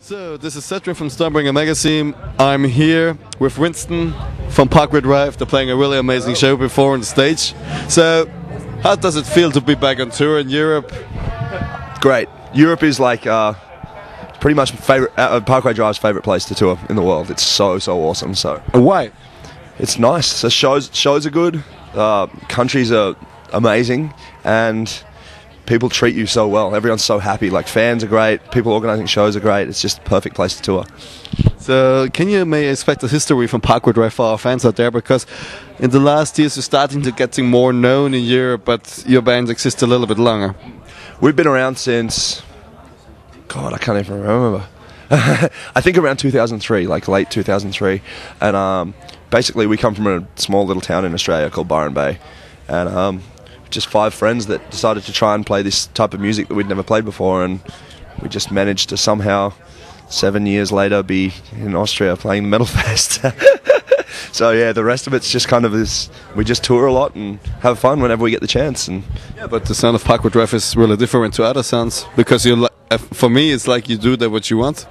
So, this is Cedric from Stormbringer Magazine. I'm here with Winston from PARKWAY DRIVE. They're playing a really amazing show before on the stage. So, how does it feel to be back on tour in Europe? Great. Europe is like pretty much PARKWAY DRIVE's favourite place to tour in the world. It's so awesome. So Why? it's nice. The shows are good. Countries are amazing, and people treat you so well. Everyone's so happy. Like, fans are great. People organising shows are great. It's just a perfect place to tour. So, can you may expect a history from PARKWAY DRIVE for our fans out there? Because in the last years, you're starting to getting more known in Europe, but your bands exist a little bit longer. We've been around since, God, I can't even remember. I think around 2003, like late 2003. And basically, we come from a small little town in Australia called Byron Bay. And just 5 friends that decided to try and play this type of music that we'd never played before, and we just managed to somehow 7 years later be in Austria playing the Metal Fest. So yeah, the rest of it's just kind of this, we just tour a lot and have fun whenever we get the chance. And yeah, but the sound of PARKWAY DRIVE is really different to other sounds, because you, for me, it's like you do that what you want.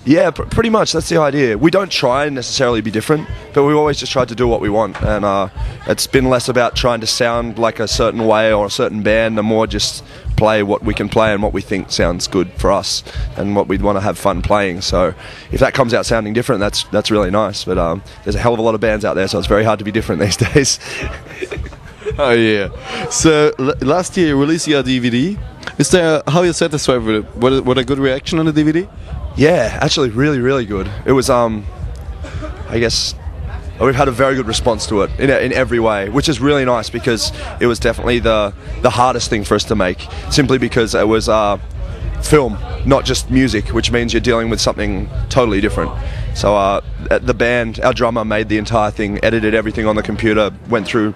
yeah, pretty much, that's the idea. We don't try and necessarily be different, but we always just try to do what we want. And it's been less about trying to sound like a certain way or a certain band, and more just play what we can play and what we think sounds good for us and what we'd want to have fun playing. So if that comes out sounding different, that's really nice. But there's a hell of a lot of bands out there, so it's very hard to be different these days. Oh yeah. So last year you released your DVD. Is there, how are you satisfied with it? What a good reaction on the DVD? Yeah, actually really good. It was I guess we've had a very good response to it in every way, which is really nice, because it was definitely the hardest thing for us to make, simply because it was film, not just music, which means you're dealing with something totally different. So the band, our drummer, made the entire thing, edited everything on the computer, went through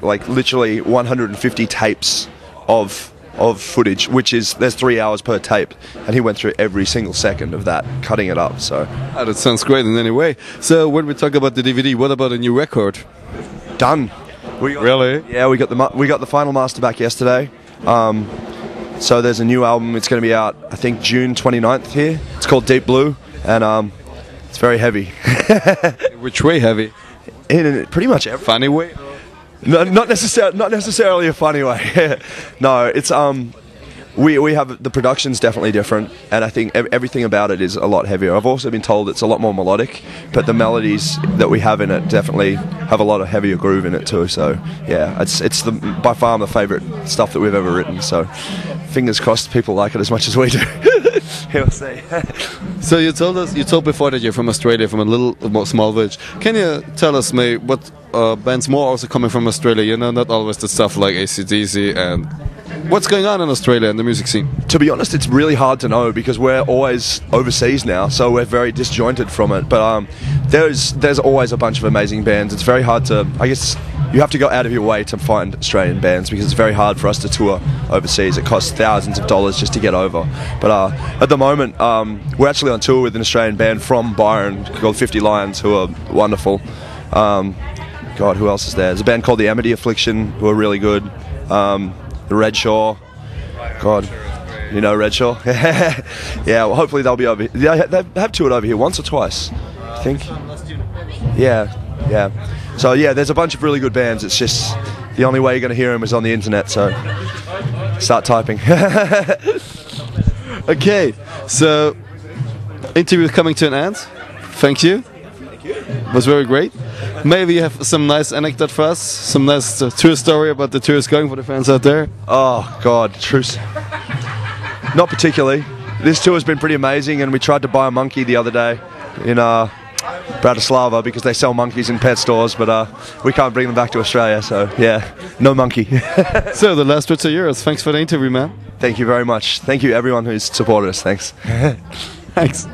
like literally 150 tapes of footage, which is, there's 3 hours per tape, and he went through every single second of that, cutting it up. So that sounds great in any way. So when we talk about the DVD, what about a new record? Done. Really? Yeah, we got the final master back yesterday. So there's a new album. It's going to be out, I think, June 29th here. It's called Deep Blue, and it's very heavy. Which way heavy? In pretty much every funny way. No, not necessarily a funny way. No, it's we have, the production's definitely different, and I think everything about it is a lot heavier. I've also been told it's a lot more melodic, but the melodies that we have in it definitely have a lot of heavier groove in it too. So yeah, it's by far my favourite stuff that we've ever written. So fingers crossed people like it as much as we do. We'll see. So you told before that you're from Australia, from a little small village. Can you tell us, maybe, what bands more also coming from Australia? You know, not always the stuff like AC/DC, and what's going on in Australia in the music scene? To be honest, it's really hard to know, because we're always overseas now, so we're very disjointed from it. But there's always a bunch of amazing bands. It's very hard to, I guess, you have to go out of your way to find Australian bands, because it's very hard for us to tour overseas. It costs thousands of dollars just to get over. But at the moment, we're actually on tour with an Australian band from Byron called 50 Lions, who are wonderful. God, who else is there? There's a band called the Amity Affliction, who are really good. The Red Shaw. God, you know Red Shaw? Yeah, well, hopefully they'll be over here. They have toured over here once or twice, I think. Yeah. So yeah, there's a bunch of really good bands. It's just the only way you're going to hear them is on the internet, so start typing. Okay, so interview is coming to an end. Thank you. It was very great. Maybe you have some nice anecdote for us, some nice tour story about the tours going for the fans out there. Oh God, truce. Not particularly. This tour has been pretty amazing, and we tried to buy a monkey the other day in Bratislava, because they sell monkeys in pet stores, but we can't bring them back to Australia, so yeah, no monkey. So the last words are yours. Thanks for the interview, man. Thank you very much. Thank you everyone who's supported us. Thanks. Thanks.